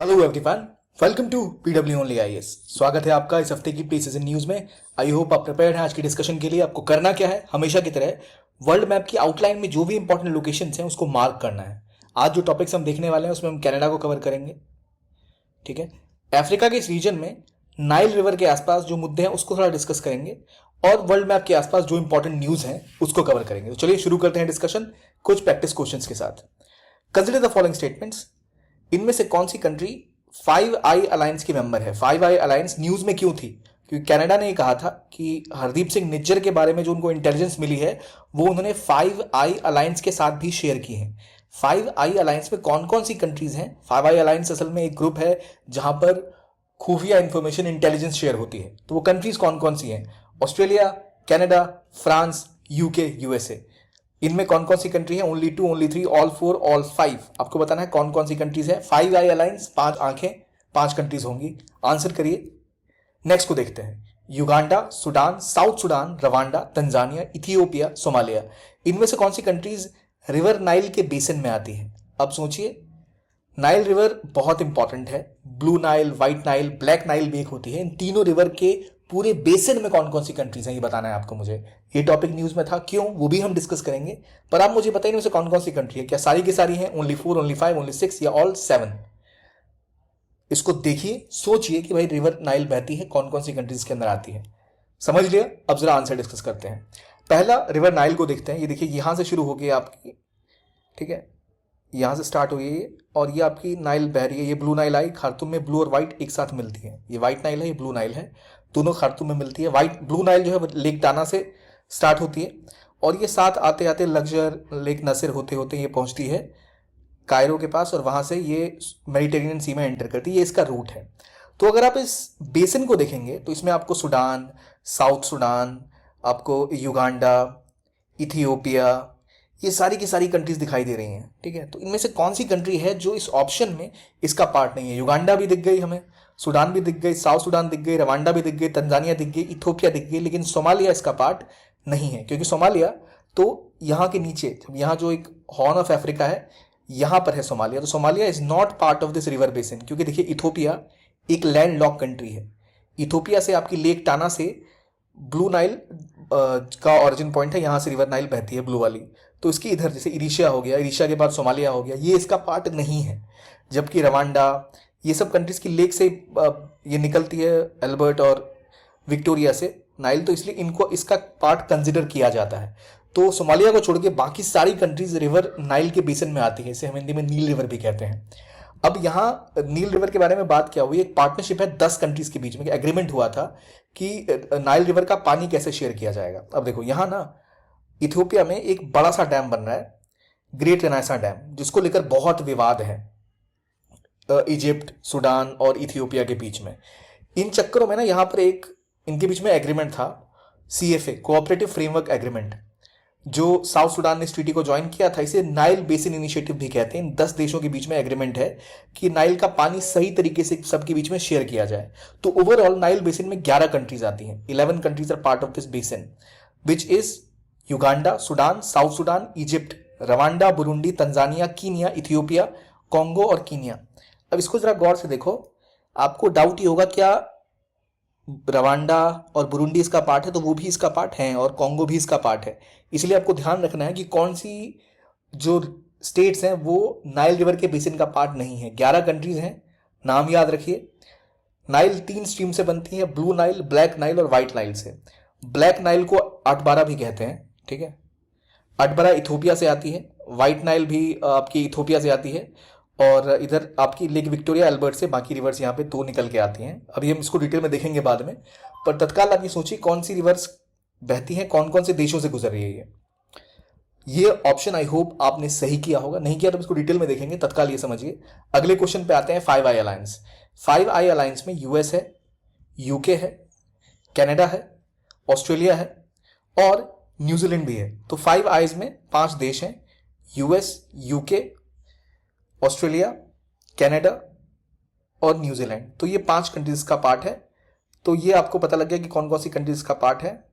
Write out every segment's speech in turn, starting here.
Hello everyone, welcome to PW only IAS. स्वागत है आपका इस हफ्ते की प्री सीजन न्यूज में। आई होप आप प्रिपेयर्ड हैं आज की डिस्कशन के लिए। आपको करना क्या है, हमेशा की तरह वर्ल्ड मैप की आउटलाइन में जो भी इंपॉर्टेंट लोकेशंस हैं उसको मार्क करना है। आज जो टॉपिक्स हम देखने वाले हैं उसमें हम कनाडा को कवर करेंगे, ठीक है। अफ्रीका के इस रीजन में नाइल रिवर के आसपास जो मुद्दे हैं उसको थोड़ा डिस्कस करेंगे, और वर्ल्ड मैप के आसपास जो इंपॉर्टेंट न्यूज हैं उसको कवर करेंगे। तो चलिए शुरू करते हैं डिस्कशन कुछ प्रैक्टिस क्वेश्चंस के साथ। Consider the following statements. इनमें से कौन सी कंट्री फाइव आई अलायंस की मेंबर है? फाइव आई अलायंस न्यूज में क्यों थी? क्योंकि कनाडा ने कहा था कि हरदीप सिंह निज्जर के बारे में जो उनको इंटेलिजेंस मिली है वो उन्होंने फाइव आई अलायंस के साथ भी शेयर की है। फाइव आई अलायंस में कौन कौन सी कंट्रीज हैं? फाइव आई अलायंस असल में एक ग्रुप है जहां पर खुफिया इंफॉर्मेशन इंटेलिजेंस शेयर होती है। तो वो कंट्रीज कौन कौन सी हैं? Australia, Canada, France, UK, USA. इनमें कौन कौन सी कंट्री है? Only two, only three, all four, all five. आपको बताना है कौन कौन सी कंट्रीज है। फाइव आई अलायंस, पांच आंखें, पांच कंट्रीज होंगी। आंसर करिए। नेक्स्ट को देखते हैं। Uganda, Sudan, south Sudan, Rwanda, Tanzania, Ethiopia, Somalia. इनमें से कौन सी कंट्रीज रिवर नाइल के बेसिन में आती है? अब सोचिए, नाइल रिवर बहुत इंपॉर्टेंट है। Blue Nile, white Nile, black Nile भी एक होती है। इन तीनों रिवर के पूरे बेसिन में कौन कौन सी कंट्रीज हैं ये बताना है आपको मुझे। ये टॉपिक न्यूज में था, क्यों वो भी हम डिस्कस करेंगे। पर आप मुझे बताइए उनसे कौन कौन सी कंट्री है। क्या सारी की सारी हैं? Only four, only five, only six, या ऑल सेवन? इसको देखिए, सोचिए कि भाई रिवर नाइल बहती है कौन कौन सी कंट्रीज के अंदर आती है। समझ लिया? अब जरा आंसर डिस्कस करते हैं। पहला रिवर नाइल को देखते हैं। ये देखिए यहां से शुरू हो गई आपकी, ठीक है, यहाँ से स्टार्ट हुई है और ये आपकी नाइल बह रही है। ये ब्लू नाइल आई, खार्तूम में ब्लू और व्हाइट एक साथ मिलती है। ये व्हाइट नाइल है, ये ब्लू नाइल है, दोनों खार्तूम में मिलती है। व्हाइट ब्लू नाइल जो है लेक टाना से स्टार्ट होती है और ये साथ आते आते लग्जर, लेक नसर होते होते ये पहुंचती है कायरो के पास और वहां से ये मेडिटेरेनियन सी में एंटर करती है। ये इसका रूट है। तो अगर आप इस बेसिन को देखेंगे तो इसमें आपको सुडान, साउथ सुडान, आपको युगांडा, इथियोपिया, ये सारी की सारी कंट्रीज दिखाई दे रही हैं, ठीक है। तो इनमें से कौन सी कंट्री है जो इस ऑप्शन में इसका पार्ट नहीं है? युगांडा भी दिख गई हमें, सुडान भी दिख गई, साउथ सुडान दिख गई, रवांडा भी दिख गई, तंजानिया दिख गई, इथोपिया दिख गई, लेकिन सोमालिया इसका पार्ट नहीं है। क्योंकि सोमालिया तो यहाँ के नीचे, यहाँ जो एक हॉर्न ऑफ अफ्रीका है यहाँ पर है सोमालिया। तो Somalia is not part of this river basin. क्योंकि देखिए इथोपिया एक लैंड लॉक कंट्री है। इथोपिया से आपकी लेक टाना से ब्लू नाइल का ओरिजिन पॉइंट है, यहाँ से रिवर नाइल बहती है ब्लू वाली। तो इसकी इधर जैसे इरिशिया हो गया, इरिशिया के बाद सोमालिया हो गया, ये इसका पार्ट नहीं है। जबकि रवांडा, ये सब कंट्रीज की लेक से ये निकलती है, अल्बर्ट और विक्टोरिया से नाइल, तो इसलिए इनको इसका पार्ट कंसिडर किया जाता है। तो सोमालिया को छोड़ के बाकी सारी कंट्रीज रिवर नाइल के बेसिन में आती है। इसे हम हिंदी में नील रिवर भी कहते हैं। अब यहाँ नील रिवर के बारे में बात क्या हुई? एक पार्टनरशिप है 10 कंट्रीज के बीच में, एग्रीमेंट हुआ था कि नाइल रिवर का पानी कैसे शेयर किया जाएगा। अब देखो यहाँ ना इथियोपिया में एक बड़ा सा डैम बन रहा है, ग्रेट रेनासा डैम, जिसको लेकर बहुत विवाद है इजिप्ट, सूडान और इथियोपिया के बीच में। इन चक्करों में ना यहाँ पर एक इनके बीच में एग्रीमेंट था, सीएफए, कोऑपरेटिव फ्रेमवर्क एग्रीमेंट, जो साउथ सूडान ने इस ट्रीटी को ज्वाइन किया था। इसे नाइल बेसिन इनिशिएटिव भी कहते हैं। इन 10 देशों के बीच में एग्रीमेंट है कि नाइल का पानी सही तरीके से सबके बीच में शेयर किया जाए। तो ओवरऑल नाइल बेसिन में 11 कंट्रीज आती हैं। 11 countries are part of this basin, which is Uganda, Sudan, South Sudan, Egypt, Rwanda, Burundi, Tanzania, Kenya, Ethiopia, Congo और कीनिया। अब इसको जरा गौर से देखो। आपको डाउट ये होगा क्या रवांडा और बुरुंडी इसका पार्ट है? तो वो भी इसका पार्ट है और कॉन्गो भी इसका पार्ट है। इसलिए आपको ध्यान रखना है कि कौन सी जो स्टेट्स हैं वो नाइल रिवर के बेसिन का पार्ट नहीं है। 11 कंट्रीज हैं, नाम याद रखिए। नाइल 3 स्ट्रीम से बनती है, ब्लू नाइल, ब्लैक नाइल और व्हाइट नाइल से। ब्लैक नाइल को अटबारा भी कहते हैं, ठीक है। अटबारा इथोपिया से आती है, व्हाइट नाइल भी आपकी इथोपिया से आती है, और इधर आपकी लेक विक्टोरिया, अल्बर्ट से बाकी रिवर्स यहाँ पे 2 निकल के आती हैं। अभी हम इसको डिटेल में देखेंगे बाद में। पर तत्काल आप ये सोचिए कौन सी रिवर्स बहती हैं, कौन कौन से देशों से गुजर रही है ये ऑप्शन आई होप आपने सही किया होगा। नहीं किया तो इसको डिटेल में देखेंगे, तत्काल ये समझिए। अगले क्वेश्चन पे आते हैं। Five eye alliance. Five eye alliance में यूएस है, यूके है, कनाडा है, ऑस्ट्रेलिया है और न्यूजीलैंड भी है। तो फाइव आईज में 5 देश हैं, यूएस, यूके, ऑस्ट्रेलिया, कनाडा और न्यूजीलैंड। तो ये 5 कंट्रीज का पार्ट है। तो ये आपको पता लग गया कि कौन कौन सी कंट्रीज का पार्ट है।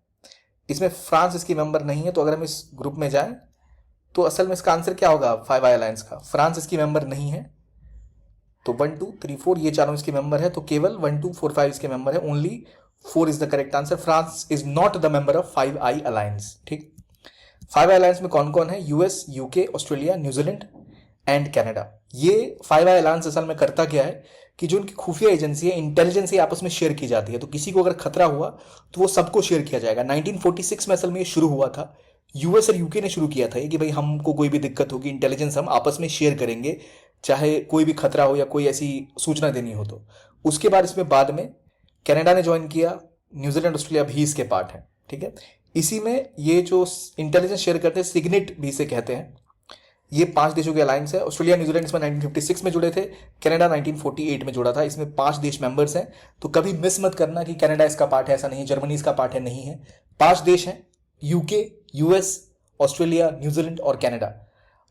इसमें फ्रांस इसकी मेंबर नहीं है। तो अगर हम इस ग्रुप में जाएं तो असल में इसका आंसर क्या होगा? फाइव आई अलायंस का फ्रांस इसकी मेंबर नहीं है। तो 1 2 3 4 ये चारों इसके मेंबर है, तो केवल 1 2 4 5 इसके मेंबर है, only 4 is the correct answer. France is not the member of 5 I alliance. ठीक, 5 आई अलायंस में कौन कौन है? US, UK, Australia, New Zealand and Canada. ये 5 आई अलायंस असल में करता क्या है कि जो उनकी खुफिया एजेंसी है, इंटेलिजेंस आपस में शेयर की जाती है, तो किसी को अगर खतरा हुआ तो वो सबको शेयर किया जाएगा। 1946 में असल में ये शुरू हुआ था, यूएस और यूके ने शुरू किया था कि भाई हमको कोई भी दिक्कत होगी, इंटेलिजेंस हम आपस में शेयर करेंगे, चाहे कोई भी खतरा हो या कोई ऐसी सूचना देनी हो। तो उसके बाद इसमें बाद में कनाडा ने ज्वाइन किया, न्यूजीलैंड, ऑस्ट्रेलिया भी इसके पार्ट है। ठीक है, इसी में ये जो इंटेलिजेंस शेयर करते हैं सिग्नेट भी इसे कहते हैं। ये 5 देशों के अलायंस है। ऑस्ट्रेलिया, न्यूजीलैंड इसमें 1956 में जुड़े थे, कनाडा 1948 में जुड़ा था। इसमें 5 देश मेंबर्स हैं, तो कभी मिस मत करना कि कनाडा इसका पार्ट है, ऐसा नहीं, जर्मनी इसका पार्ट है, नहीं है। 5 देश हैं, यूके, यूएस, ऑस्ट्रेलिया, न्यूजीलैंड और कनाडा।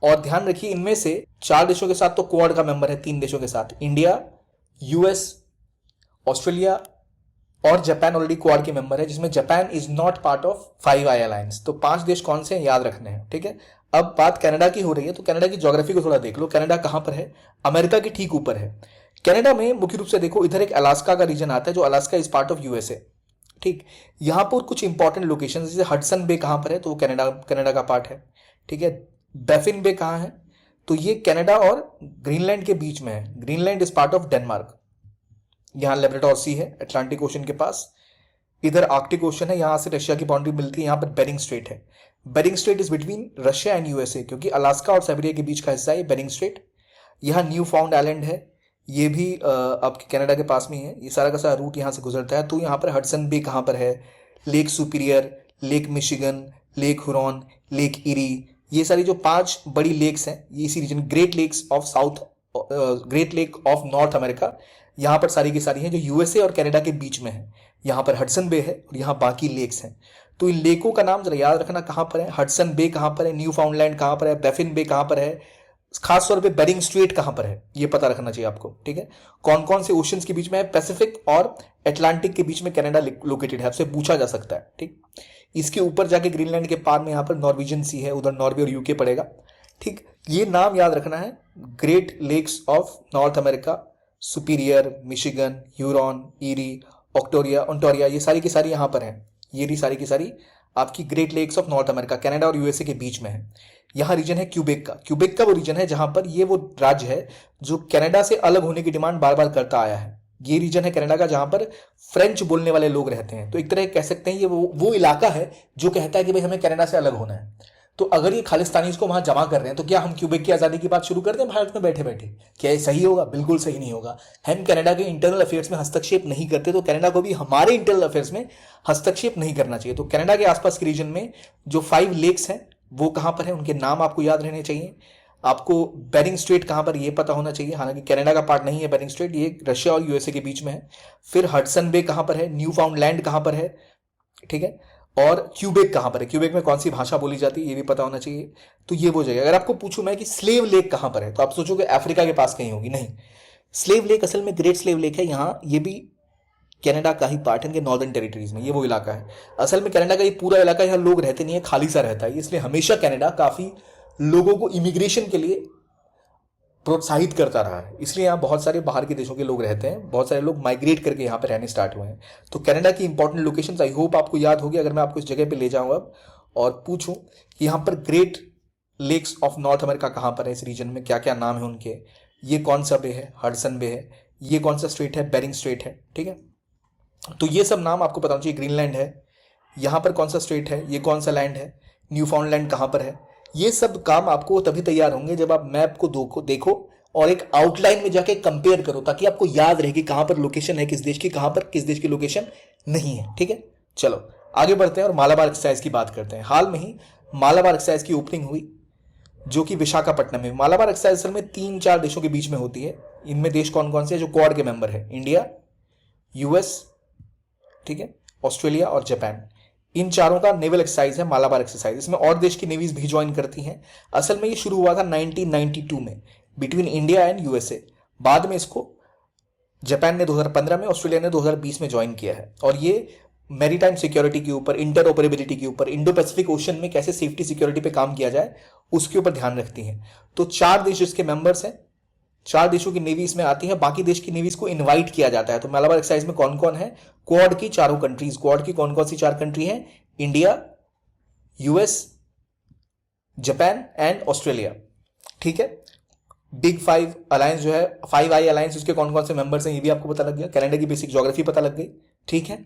और ध्यान रखिए इनमें से 4 देशों के साथ तो क्वाड का मेंबर है, 3 देशों के साथ इंडिया, यूएस, ऑस्ट्रेलिया और जापान ऑलरेडी क्वाड के मेंबर है, जिसमें Japan is not part of 5 I alliance. तो 5 देश कौन से हैं याद रखने हैं। ठीक है, अब बात कनाडा की हो रही है, तो कनाडा की ज्योग्राफी को थोड़ा देख लो। कनाडा कहां पर है? अमेरिका के ठीक ऊपर है। कनाडा में मुख्य रूप से देखो, इधर एक अलास्का का रीजन आता है, जो Alaska is part of USA. ठीक, यहां पर कुछ इंपॉर्टेंट लोकेशन, जैसे हडसन बे कहां पर है, तो वो कनाडा का पार्ट है। ठीक है, बैफिन बे कहां है, तो ये कनाडा और ग्रीनलैंड के बीच में है। Greenland is part of Denmark. यहां लेब्राडोर सी है अटलांटिक ओशन के पास, इधर आर्कटिक ओशन है, यहां से रशिया की बाउंड्री मिलती है, यहां पर बेरिंग स्ट्रेट है। Bering Strait is between Russia and USA, क्योंकि अलास्का और साइबेरिया के बीच का हिस्सा है बेरिंग स्ट्रेट। यहां न्यू फाउंड आइलैंड है, ये भी आपके कनाडा के पास में ही है। ये सारा का सारा रूट यहां से गुजरता है। तो यहां पर हडसन बे कहां पर है, lake superior, lake Michigan, lake Huron, lake eri, ये सारी जो 5 बड़ी लेक्स हैं, ये इसी region, Great Lakes of south, Great Lake of North America, यहां पर सारी की सारी हैं, जो यूएसए और कनाडा के बीच में है। यहां पर हडसन बे है और यहां बाकी लेक्स हैं। तो इन लेकों का नाम जरा याद रखना, कहां पर है, हडसन बे कहां पर है, न्यू फाउंडलैंड कहां पर है, बैफिन बे कहां पर है, खास तौर पे बेरिंग स्ट्रेट कहां पर है, ये पता रखना चाहिए आपको। ठीक है, कौन कौन से ओशंस के बीच में है, पैसिफिक और अटलांटिक के बीच में कनाडा लोकेटेड है, आपसे पूछा जा सकता है। ठीक, इसके ऊपर जाके ग्रीनलैंड के पार में यहां पर नॉर्वेजियन सी है, उधर नॉर्वे और यूके पड़ेगा। ठीक, ये नाम याद रखना है, Great Lakes of North America, Superior, Michigan, Huron, Erie, Ontario, ये सारी की सारी यहां पर है। ये भी सारी की सारी आपकी Great Lakes of North America, Canada और यूएसए के बीच में है। यहां रीजन है क्यूबेक का। क्यूबेक का वो रीजन है जहां पर ये वो राज्य है जो कनाडा से अलग होने की डिमांड बार बार करता आया है। ये रीजन है कनाडा का जहां पर फ्रेंच बोलने वाले लोग रहते हैं। तो एक तरह कह सकते हैं ये वो इलाका है जो कहता है कि भाई हमें कनाडा से अलग होना है। तो अगर ये खालिस्तानी इसको वहां जमा कर रहे हैं, तो क्या हम क्यूबेक की आजादी की बात शुरू कर दें भारत में बैठे बैठे? क्या ये सही होगा? बिल्कुल सही नहीं होगा। हम कनाडा के इंटरनल अफेयर्स में हस्तक्षेप नहीं करते, तो कनाडा को भी हमारे इंटरनल अफेयर्स में हस्तक्षेप नहीं करना चाहिए। तो कनाडा के आसपास के रीजन में जो 5 लेक्स हैं वो कहां पर है, उनके नाम आपको याद रहने चाहिए। आपको बेरिंग स्ट्रेट कहां पर ये पता होना चाहिए, हालांकि कनाडा का पार्ट नहीं है बेरिंग स्ट्रेट, ये रशिया और यूएसए के बीच में है। फिर हडसन बे कहां पर है, न्यू फाउंडलैंड कहां पर है, ठीक है, और क्यूबेक कहां पर है, क्यूबेक में कौन सी भाषा बोली जाती है ये भी पता होना चाहिए। तो ये वो जगह। अगर आपको पूछूं मैं कि स्लेव लेक कहां पर है, तो आप सोचोगे अफ्रीका के पास कहीं होगी, नहीं। स्लेव लेक असल में ग्रेट स्लेव लेक है, यहां ये भी कनाडा का ही पार्ट है, इनके नॉर्दर्न टेरिटरीज में ये वो इलाका है। असल में कनाडा का ये पूरा इलाका, यहाँ लोग रहते नहीं है, खाली सा रहता है, इसलिए हमेशा कनाडा काफी लोगों को इमिग्रेशन के लिए प्रोत्साहित करता रहा है। इसलिए यहाँ बहुत सारे बाहर के देशों के लोग रहते हैं, बहुत सारे लोग माइग्रेट करके यहाँ पे रहने स्टार्ट हुए हैं। तो कनाडा की इंपॉर्टेंट लोकेशंस आई होप आपको याद होगी। अगर मैं आपको इस जगह पे ले जाऊंगा और पूछूं कि यहाँ पर Great Lakes of North America कहाँ पर है, इस रीजन में क्या क्या नाम है उनके, ये कौन सा बे है, हडसन बे है, ये कौन सा स्ट्रेट है, बेरिंग स्ट्रेट है, ठीक है। तो ये सब नाम आपको पता होना चाहिए। ग्रीनलैंड है, यहाँ पर कौन सा स्ट्रेट है, ये कौन सा लैंड है, न्यू फाउंडलैंड कहाँ पर है। ये सब काम आपको तभी तैयार होंगे जब आप मैप को देखो और एक आउटलाइन में जाके कंपेयर करो, ताकि आपको याद रहे कि कहां पर लोकेशन है किस देश की, कहां पर किस देश की लोकेशन नहीं है, ठीक है। चलो आगे बढ़ते हैं और मालाबार एक्सरसाइज की बात करते हैं। हाल में ही मालाबार एक्सरसाइज की ओपनिंग हुई जो कि विशाखापट्टनम में। मालाबार एक्सरसाइज असल में 3-4 देशों के बीच में होती है। इनमें देश कौन कौन से हैं जो क्वाड के मेंबर है, इंडिया, यूएस, ठीक है, ऑस्ट्रेलिया और जापान। इन चारों का नेवल एक्सरसाइज है मालाबार एक्सरसाइज। इसमें और देश की नेवीज भी ज्वाइन करती हैं। असल में ये शुरू हुआ था 1992 में बिटवीन इंडिया एंड यूएसए। बाद में इसको जापान ने 2015 में, ऑस्ट्रेलिया ने 2020 में ज्वाइन किया है। और ये मैरीटाइम सिक्योरिटी के ऊपर, इंटर ऑपरेबिलिटी के ऊपर, इंडो पैसिफिक ओशन में कैसे सेफ्टी सिक्योरिटी पे काम किया जाए उसके ऊपर ध्यान रखती हैं। तो 4 देश इसके मेंबर्स हैं, 4 देशों की नेवी इसमें आती है, बाकी देश की नेवीज को इनवाइट किया जाता है। तो मालाबार एक्सरसाइज में कौन कौन है? क्वाड की चारों कंट्रीज। क्वाड की कौन कौन सी 4 कंट्री हैं? India, US, Japan and Australia. ठीक है। बिग 5 अलायंस जो है, 5 आई अलायंस, उसके कौन कौन से मेंबर्स हैं ये भी आपको पता लग गया। कनाडा की बेसिक ज्योग्राफी पता लग गई। ठीक है,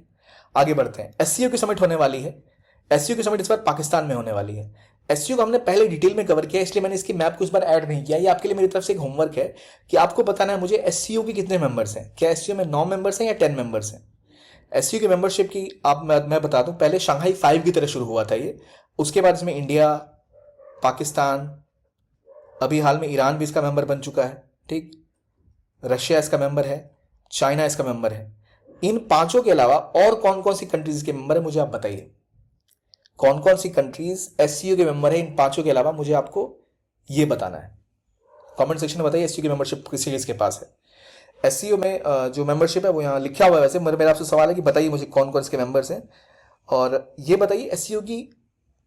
आगे बढ़ते हैं। एससीओ की समिट होने वाली है। एससीओ की समिट इस बार पाकिस्तान में होने वाली है। एससीओ को हमने पहले डिटेल में कवर किया, इसलिए मैंने इसकी मैप को इस बार ऐड नहीं किया। ये आपके लिए मेरी तरफ से एक होमवर्क है कि आपको बताना है मुझे एससीओ के कितने मेंबर्स हैं। क्या एससीओ में 9 मेंबर्स हैं या 10 मेंबर्स हैं? एससीओ की मेंबरशिप की मैं बता दूं, पहले शंघाई 5 की तरह शुरू हुआ था ये। उसके बाद इसमें इंडिया, पाकिस्तान, अभी हाल में ईरान भी इसका मेंबर बन चुका है। ठीक, रशिया इसका मेंबर है, चाइना इसका मेंबर है। इन 5 के अलावा और कौन कौन सी कंट्रीज के मेंबर है मुझे आप बताइए। कौन कौन सी कंट्रीज एससीओ के मेंबर है इन 5 के अलावा, मुझे आपको ये बताना है। कमेंट सेक्शन में बताइए एससीओ की मेंबरशिप किसी किसके पास है। एससीओ में जो मेंबरशिप है वो यहाँ लिखा हुआ है। वैसे मेरा आपसे सवाल है कि बताइए मुझे कौन कौन इसके मेंबर्स हैं, और ये बताइए एससीओ की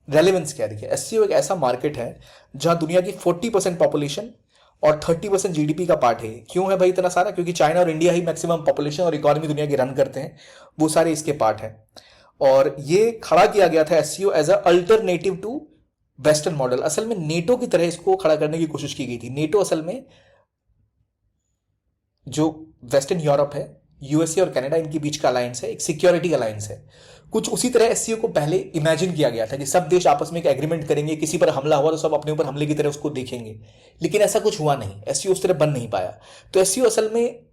रेलेवेंस क्या है। देखिए, एससीओ एक ऐसा मार्केट है जहां दुनिया की 40% पॉपुलेशन और 30% जीडीपी का पार्ट है। क्यों है भाई इतना सारा? क्योंकि चाइना और इंडिया ही मैक्सिमम पॉपुलेशन और इकोनॉमी दुनिया की रन करते हैं, वो सारे इसके पार्ट हैं। और ये खड़ा किया गया था SCO as a alternative to western model. असल में नेटो की तरह इसको खड़ा करने की कोशिश की गई थी। नेटो असल में जो वेस्टर्न यूरोप है, यूएसए और कनाडा, इनके बीच का अलायंस है, एक सिक्योरिटी अलायंस है। कुछ उसी तरह एससीओ को पहले इमेजिन किया गया था कि सब देश आपस में एक एग्रीमेंट करेंगे, किसी पर हमला हुआ तो सब अपने ऊपर हमले की तरह उसको देखेंगे। लेकिन ऐसा कुछ हुआ नहीं, एससीओ उस तरह बन नहीं पाया। तो एससीओ असल में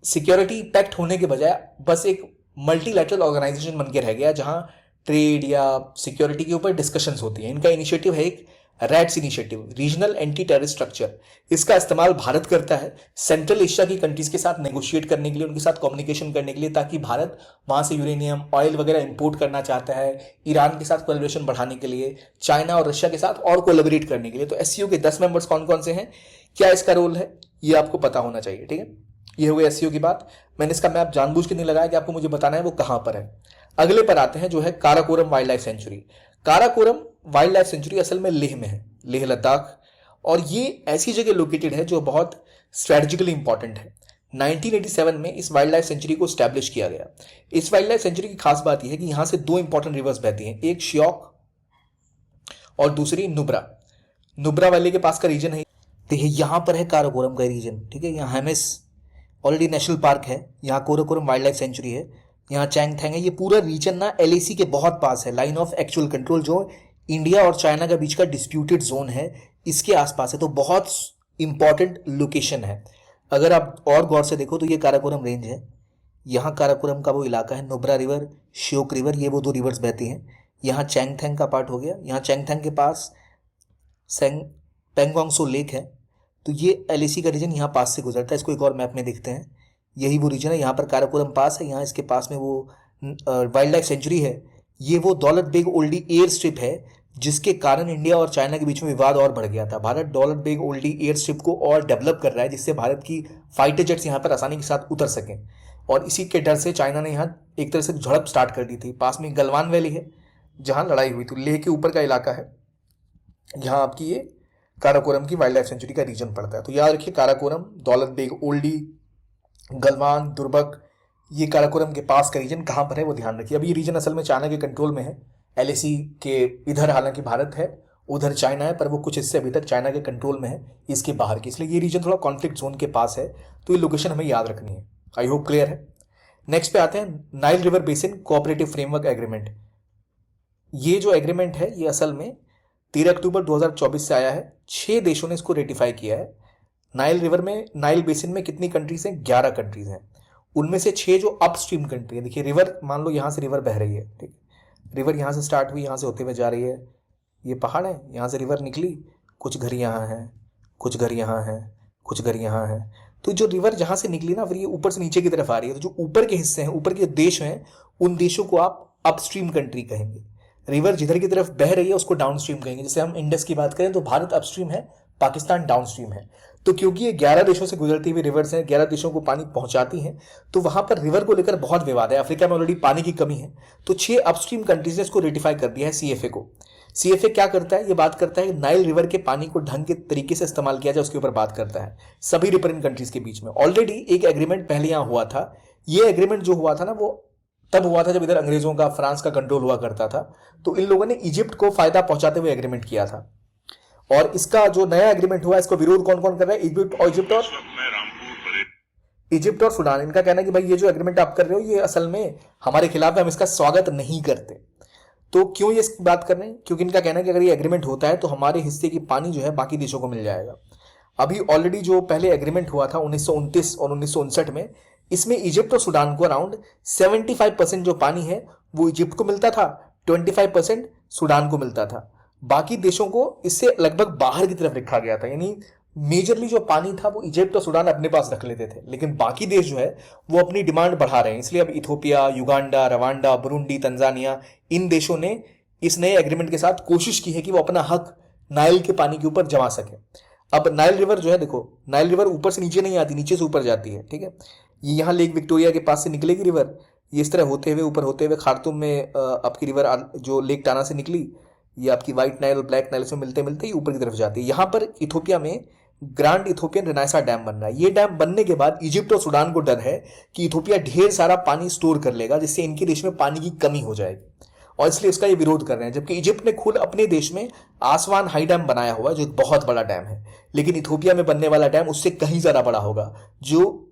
सिक्योरिटी पैक्ट होने के बजाय बस एक मल्टीलैटरल ऑर्गेनाइजेशन बन के रह गया, जहां ट्रेड या सिक्योरिटी के ऊपर डिस्कशंस होती हैं। इनका इनिशिएटिव है एक rats initiative, regional anti terrorist structure. इसका इस्तेमाल भारत करता है सेंट्रल एशिया की कंट्रीज के साथ नेगोशिएट करने के लिए, उनके साथ कम्युनिकेशन करने के लिए, ताकि भारत वहां से यूरेनियम, ऑयल वगैरह इंपोर्ट करना चाहता है, ईरान के साथ कोलैबोरेशन बढ़ाने के लिए, चाइना और रशिया के साथ और कोलैबोरेट करने के लिए। तो एससीओ के 10 मेंबर्स कौन कौन से हैं, क्या इसका रोल है, ये आपको पता होना चाहिए। ठीक है, ये हो गई एससीओ की बात। मैंने इसका मैप जानबूझ के नहीं लगाया कि आपको मुझे बताना है वो कहां पर है। अगले पर आते हैं जो है Karakoram wild life sanctuary. Karakoram wild life sanctuary असल में लेह में है, लेह लद्दाख, और ये ऐसी जगह लोकेटेड है जो बहुत स्ट्रेटेजिकली इंपॉर्टेंट है। 1987 में इस वाइल्ड लाइफ सेंचुरी को स्टैब्लिश किया गया। इस वाइल्ड लाइफ सेंचुरी की खास बात यह है कि यहां से 2 इंपॉर्टेंट रिवर्स बहती हैं, एक श्योक और दूसरी नुब्रा। नुब्रा वैली के पास का रीजन है, देखिए यहां पर है काराकोरम का रीजन। ठीक है, यहाँ हेमिस ऑलरेडी नेशनल पार्क है, यहाँ काराकोरम वाइल्ड लाइफ सेंचुरी है, यहाँ चैंगथैंग है। ये पूरा रीजन ना एलएसी के बहुत पास है, लाइन ऑफ एक्चुअल कंट्रोल, जो इंडिया और चाइना के बीच का डिस्प्यूटेड जोन है, इसके आसपास है। तो बहुत इंपॉर्टेंट लोकेशन है। अगर आप और गौर से देखो तो ये काराकोरम रेंज है, यहाँ काराकोरम का वो इलाका है, नुब्रा रिवर, श्योक रिवर, ये वो 2 रिवर्स बहती हैं। यहाँ चैंगथैंग का पार्ट हो गया, यहाँ चैंगथैंग के पास पेंगोंग सो लेक है। तो ये एलएसी का रीजन यहाँ पास से गुजरता है। इसको एक और मैप में देखते हैं, यही वो रीजन है, यहाँ पर काराकोरम पास है, यहाँ इसके पास में वो वाइल्ड लाइफ सेंचुरी है। ये वो दौलत बेग ओल्डी एयर स्ट्रिप है जिसके कारण इंडिया और चाइना के बीच में विवाद और बढ़ गया था। भारत दौलत बेग ओल्डी एयर स्ट्रिप को और डेवलप कर रहा है, जिससे भारत की फाइटर जेट्स यहाँ पर आसानी के साथ उतर सकें, और इसी के डर से चाइना ने यहाँ एक तरह से झड़प स्टार्ट कर दी थी। पास में गलवान वैली है जहाँ लड़ाई हुई थी। लेह के ऊपर का इलाका है, यहाँ आपकी ये काराकोरम की वाइल्ड लाइफ सेंचुरी का रीजन पड़ता है। तो याद रखिए काराकोरम, दौलत बेग ओल्डी, गलवान, दुर्बक, ये काराकोरम के पास का रीजन कहाँ पर है वो ध्यान रखिए। अब ये रीजन असल में चाइना के कंट्रोल में है, एलएसी के इधर हालांकि भारत है, उधर चाइना है, पर वो कुछ हिस्से अभी तक चाइना के कंट्रोल में है, इसके बाहर के, इसलिए ये रीजन थोड़ा कॉन्फ्लिक्ट जोन के पास है। तो ये लोकेशन हमें याद रखनी है। आई होप क्लियर है। नेक्स्ट पे आते हैं Nile river basin cooperative framework agreement. ये जो एग्रीमेंट है ये असल में 13 अक्टूबर 2024 से आया है। 6 देशों ने इसको रेटिफाई किया है। नाइल रिवर में, नाइल बेसिन में कितनी कंट्रीज हैं? 11 कंट्रीज हैं। उनमें से 6 जो अपस्ट्रीम कंट्री है, देखिए रिवर, मान लो यहाँ से रिवर बह रही है, ठीक, रिवर यहाँ से स्टार्ट हुई, यहाँ से होते हुए जा रही है, ये पहाड़ है, यहाँ से रिवर निकली, कुछ घर यहाँ हैं, कुछ घर यहाँ हैं, कुछ घर यहाँ हैं। तो जो रिवर जहाँ से निकली ना, फिर ये ऊपर से नीचे की तरफ आ रही है। तो जो ऊपर के हिस्से हैं, ऊपर के देश हैं, उन देशों को आप अपस्ट्रीम कंट्री कहेंगे। रिवर जिधर की तरफ बह रही है उसको डाउनस्ट्रीम कहेंगे। जैसे हम इंडस की बात करें तो भारत अपस्ट्रीम है, पाकिस्तान डाउनस्ट्रीम है। तो क्योंकि ये 11 देशों से गुजरती हुई रिवर्स हैं, 11 देशों को पानी पहुंचाती हैं, तो वहां पर रिवर को लेकर बहुत विवाद है। अफ्रीका में ऑलरेडी पानी की कमी है, तो 6 अपस्ट्रीम कंट्रीज ने इसको रेटिफाई कर दिया है, सीएफए को। सीएफए क्या करता है, ये बात करता है नाइल रिवर के पानी को ढंग के तरीके से इस्तेमाल किया जाए, उसके ऊपर बात करता है सभी रिपेरेंट कंट्रीज के बीच में। ऑलरेडी एक एग्रीमेंट पहले यहां हुआ था। ये एग्रीमेंट जो हुआ था ना, वो तब हुआ था जब इधर अंग्रेजों का, फ्रांस का कंट्रोल हुआ करता था। तो इन लोगों ने इजिप्ट को फायदा पहुंचाते हुए एग्रीमेंट किया था। और इसका जो नया एग्रीमेंट हुआ, इसको विरोध कौन कौन कर रहा है? इजिप्ट और सूडान। इनका कहना है कि भाई ये जो एग्रीमेंट आप कर रहे हो ये असल में हमारे खिलाफ है, हम इसका स्वागत नहीं करते। तो क्यों ये इसकी बात कर रहे हैं? क्योंकि इनका कहना है कि अगर ये एग्रीमेंट होता है तो हमारे हिस्से की पानी जो है बाकी देशों को मिल जाएगा। अभी ऑलरेडी जो पहले एग्रीमेंट हुआ था 1929 और 1959 में, इसमें इजिप्ट और सूडान को अराउंड 75% जो पानी है वो इजिप्ट को मिलता था, 25% सूडान को मिलता था। बाकी देशों को इससे लगभग बाहर की तरफ रखा गया था, यानी मेजरली जो पानी था वो इजिप्ट और सूडान अपने पास रख लेते थे, लेकिन बाकी देश जो है वो अपनी डिमांड बढ़ा रहे हैं। इसलिए अब Ethiopia, Uganda, Rwanda, Burundi, Tanzania, इन देशों ने इस नए एग्रीमेंट के साथ कोशिश की है कि वो अपना हक नाइल के पानी के ऊपर जमा सके। अब नाइल रिवर जो है, देखो नाइल रिवर ऊपर से नीचे नहीं आती, नीचे से ऊपर जाती है, ठीक है। ये यहाँ लेक विक्टोरिया के पास से निकलेगी रिवर, ये इस तरह होते हुए ऊपर होते हुए खार्तूम में आपकी रिवर जो लेक टाना से निकली, ये आपकी व्हाइट नाइल और ब्लैक नाइल से मिलते मिलते ही ऊपर की तरफ जाती है। यहाँ पर इथोपिया में ग्रांड इथोपियन रेनासा डैम बन रहा है। ये डैम बनने के बाद इजिप्ट और सूडान को डर है कि इथोपिया ढेर सारा पानी स्टोर कर लेगा, जिससे इनके देश में पानी की कमी हो जाएगी, और इसलिए उसका ये विरोध कर रहे हैं। जबकि इजिप्ट ने खुद अपने देश में आसवान हाई डैम बनाया हुआ है, जो एक बहुत बड़ा डैम है, लेकिन इथोपिया में बनने वाला डैम उससे कहीं ज्यादा बड़ा होगा, जो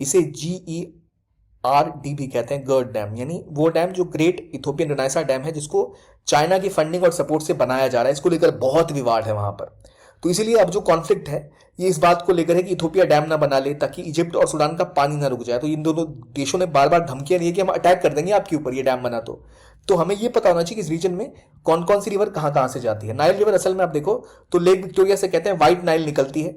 इसे GERD भी कहते हैं, गर्ड डैम, यानी वो डैम जो ग्रेट इथोपियन रेनासा डैम है, जिसको चाइना की फंडिंग और सपोर्ट से बनाया जा रहा है। इसको लेकर बहुत विवाद है वहां पर। तो इसीलिए अब जो कॉन्फ्लिक्ट है ये इस बात को लेकर है कि इथोपिया डैम ना बना ले, ताकि इजिप्ट और सूडान का पानी ना रुक जाए। तो इन दोनों देशों ने बार बार धमकियां दी कि हम अटैक कर देंगे आपके ऊपर ये डैम बना। तो हमें ये पता होना चाहिए कि इस रीजन में कौन कौन सी रिवर कहां कहां से जाती है। नाइल रिवर असल में आप देखो तो लेक विक्टोरिया से कहते हैं व्हाइट नाइल निकलती है।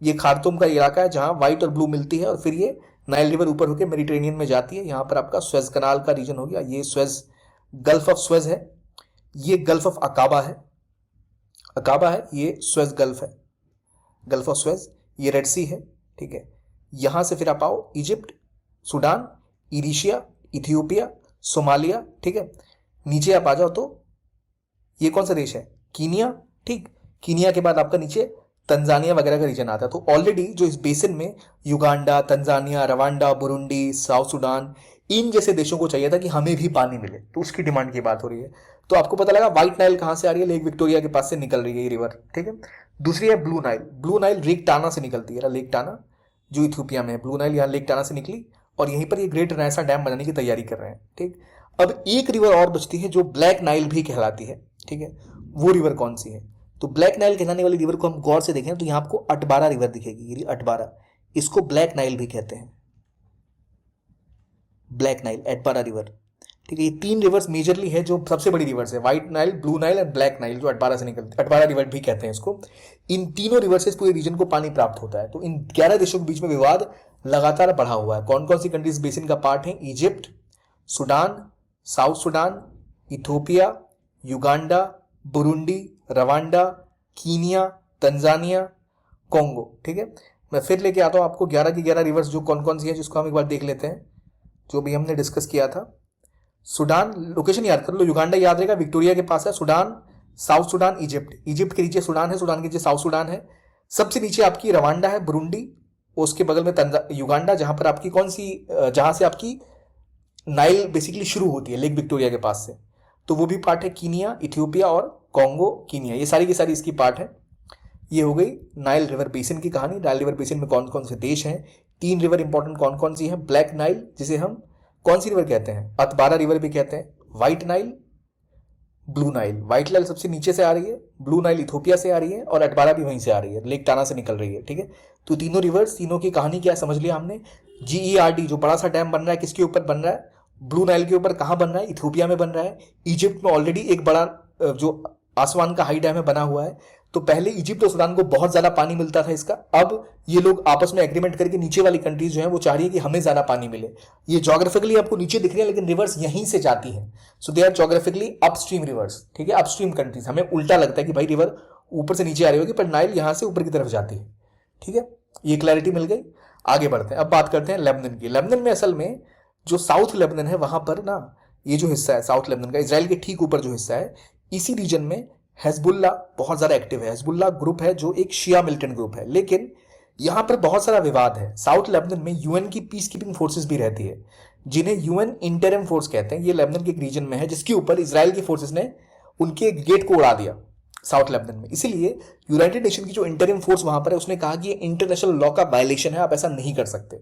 ये खार्तूम का इलाका है जहां व्हाइट और ब्लू मिलती है, और फिर ये नाइल रिवर ऊपर होकर मेडिटेरेनियन में जाती है। यहाँ पर आपका स्वेज कनाल का रीजन हो गया, ये स्वेज, गल्फ ऑफ स्वेज है, ये गल्फ ऑफ अकाबा है, ये स्वेज गल्फ है, गल्फ ऑफ स्वेज, ये रेड सी है, ठीक है। यहां से फिर आप आओ इजिप्ट, सूडान, इरिशिया, इथियोपिया, सोमालिया, ठीक है। नीचे आप आ जाओ तो ये कौन सा देश है? कीनिया, ठीक। कीनिया के बाद आपका नीचे तंजानिया वगैरह का रीजन आता है। तो ऑलरेडी जो इस बेसिन में Uganda, Tanzania, Rwanda, Burundi, South Sudan, इन जैसे देशों को चाहिए था कि हमें भी पानी मिले, तो उसकी डिमांड की बात हो रही है। तो आपको पता लगा व्हाइट नाइल कहां से आ रही है? लेक विक्टोरिया के पास से निकल रही है ये रिवर, ठीक है। दूसरी है blue Nile. Blue Nile lake Tana से निकलती है, लेक टाना जो इथियोपिया में है। ब्लू नाइल यहाँ लेक टाना से निकली और यहीं पर ये ग्रेट रेनासा डैम बनाने की तैयारी कर रहे हैं, ठीक। अब एक रिवर और बचती है जो ब्लैक नाइल भी कहलाती है, ठीक है। वो रिवर कौन सी है? तो ब्लैक नाइल कहलाने वाली रिवर को हम गौर से देखें तो यहाँ आपको अटबारा रिवर दिखेगी, ये अटबारा, इसको ब्लैक नाइल भी कहते हैं, ब्लैक नाइल, अटबारा रिवर, ठीक है। ये तीन रिवर्स मेजरली है जो सबसे बड़ी रिवर्स है, white Nile, blue Nile and black Nile, जो अटबारा से निकलती है, अटबारा रिवर भी कहते हैं इसको। इन तीनों रिवर से पूरे रीजन को पानी प्राप्त होता है। तो इन 11 देशों के बीच में विवाद लगातार बढ़ा हुआ है। कौन कौन सी कंट्रीज बेसिन का पार्ट है? Egypt, Sudan, South Sudan, Ethiopia, Uganda, Burundi, Rwanda, Kenya, Tanzania, Congo, ठीक है। मैं फिर लेके आता हूं आपको 11 की 11 रिवर्स जो कौन कौन सी है, जिसको हम एक बार देख लेते हैं, जो भी हमने डिस्कस किया था। सूडान, लोकेशन याद कर लो, युगांडा याद रहेगा, विक्टोरिया के पास है, सूडान, साउथ सूडान, इजिप्ट के नीचे सूडान है, सूडान के नीचे साउथ सूडान है, सबसे नीचे आपकी रवांडा है, बुरुंडी, उसके बगल में युगांडा, जहां पर आपकी कौन सी, जहां से आपकी नाइल बेसिकली शुरू होती है लेक विक्टोरिया के पास से, तो वो भी पार्ट है। कीनिया, इथियोपिया और कोंगो, कीनिया, ये सारी की सारी इसकी पार्ट है। ये हो गई नाइल रिवर बेसिन की कहानी। नाइल रिवर बेसिन में कौन कौन से देश हैं? 3 रिवर इंपॉर्टेंट कौन कौन सी है? ब्लैक नाइल, जिसे हम कौन सी रिवर कहते हैं? अतबारा रिवर भी कहते हैं। White Nile, blue Nile. White Nile सबसे नीचे से आ रही है, ब्लू नाइल इथोपिया से आ रही है, और अटबारा भी वहीं से आ रही है, लेक टाना से निकल रही है, ठीक है। तो तीनों रिवर्स, तीनों की कहानी क्या समझ लिया हमने। GERD जो बड़ा सा डैम बन रहा है, किसके ऊपर बन रहा है? ब्लू नाइल के ऊपर। कहां बन रहा है? इथियोपिया में बन रहा है। इजिप्ट में ऑलरेडी एक बड़ा जो आसमान का हाई डैम है बना हुआ है। तो पहले इजिप्ट और सूडान को बहुत ज्यादा पानी मिलता था इसका, अब ये लोग आपस में एग्रीमेंट करके नीचे वाली कंट्रीज जो है वो चाह रही है कि हमें ज्यादा पानी मिले। ये ज्योग्राफिकली आपको नीचे दिख रही है, लेकिन रिवर्स यहीं से जाती है। So they are geographically upstream rivers, ठीक है, अपस्ट्रीम कंट्रीज। हमें उल्टा लगता है कि भाई रिवर ऊपर से नीचे आ रही होगी, पर नाइल यहां से ऊपर की तरफ जाती है, ठीक है। ये क्लैरिटी मिल गई। आगे बढ़ते हैं, अब बात करते हैं लेबनान की। लेबनान में असल में जो साउथ लेबनान है वहां पर ना, ये जो हिस्सा है साउथ लेबनान का, इजराइल के ठीक ऊपर जो हिस्सा है, इसी रीजन में हिजबुल्लाह बहुत ज़्यादा एक्टिव है। हिजबुल्लाह ग्रुप है जो एक शिया मिलिटेंट ग्रुप है, लेकिन यहाँ पर बहुत सारा विवाद है। साउथ लेबनान में यूएन की पीस कीपिंग फोर्सेस भी रहती है, जिन्हें यूएन इंटरिम फोर्स कहते हैं। ये लेबनान के एक रीजन में है जिसके ऊपर इसराइल की फोर्सेस ने उनके गेट को उड़ा दिया साउथ लेबनान में। इसीलिए यूनाइटेड नेशन की जो इंटरिम फोर्स वहां पर है उसने कहा कि ये इंटरनेशनल लॉ का वायलेशन है, आप ऐसा नहीं कर सकते।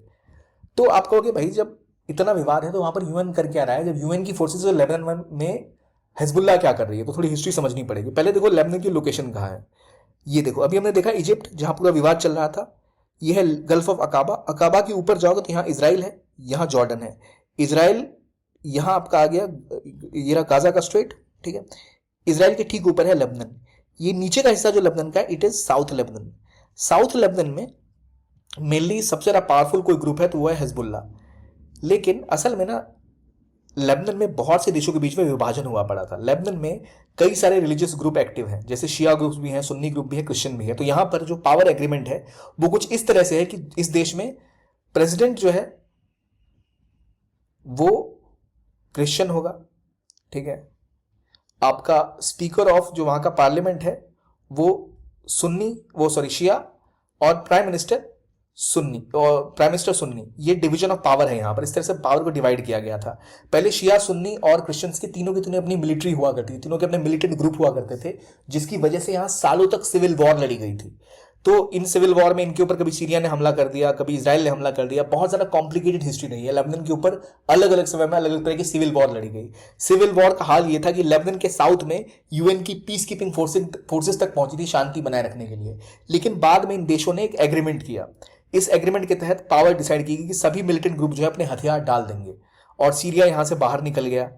तो आप कहोगे भाई जब इतना विवाद है तो वहां पर यूएन कर क्या रहा है, जब यूएन की फोर्सेस लेबनान में हिजबुल्लाह क्या कर रही है? तो थोड़ी हिस्ट्री समझनी पड़ेगी। पहले देखो लेबनान की लोकेशन कहाँ है। ये देखो, अभी हमने देखा इजिप्ट जहां पूरा विवाद चल रहा था, ये है गल्फ ऑफ अकाबा। अकाबा के ऊपर जाओगे तो यहाँ इसराइल है, यहाँ जॉर्डन है। इसराइल यहाँ आपका आ गया, ये रहा गाजा का स्ट्रेट, ठीक है। इसराइल के ठीक ऊपर है लेबनान। ये नीचे का हिस्सा जो लेबनान का है, it is south Lebanon. South Lebanon में मेनली सबसे ज्यादा पावरफुल कोई ग्रुप है तो वो है हिजबुल्लाह। लेकिन असल में ना लेबनान में बहुत से देशों के बीच में विभाजन हुआ पड़ा था। लेबनान में कई सारे रिलीजियस ग्रुप एक्टिव हैं, जैसे शिया ग्रुप्स भी हैं, सुन्नी ग्रुप भी है, क्रिश्चियन भी है। तो यहां पर जो पावर एग्रीमेंट है वो कुछ इस तरह से है कि इस देश में प्रेसिडेंट जो है वो क्रिश्चियन होगा, ठीक है। आपका स्पीकर ऑफ जो वहां का पार्लियामेंट है वो शिया, और प्राइम मिनिस्टर सुन्नी। ये डिवीजन ऑफ पावर है यहाँ पर। इस तरह से पावर को डिवाइड किया गया था। पहले शिया, सुन्नी और क्रिश्चियंस के तीनों की तीनों अपनी मिलिट्री हुआ करती थी, तीनों के अपने मिलिटेंट ग्रुप हुआ करते थे, जिसकी वजह से यहाँ सालों तक सिविल वॉर लड़ी गई थी। तो इन सिविल वॉर में इनके ऊपर कभी सीरिया ने हमला कर दिया, कभी इसराइल ने हमला कर दिया। बहुत ज्यादा कॉम्प्लिकेटेड हिस्ट्री रही है। लेबनान के ऊपर अलग अलग समय में अलग अलग तरह की सिविल वॉर लड़ी गई। सिविल वॉर का हाल ये था कि लेबनान के साउथ में यूएन की पीस कीपिंग फोर्सेस तक पहुंची थी शांति बनाए रखने के लिए। लेकिन बाद में इन देशों ने एक एग्रीमेंट किया। इस एग्रीमेंट के तहत पावर डिसाइड की गई कि सभी मिलिटेंट ग्रुप जो है अपने हथियार डाल देंगे, और सीरिया यहां से बाहर निकल गया।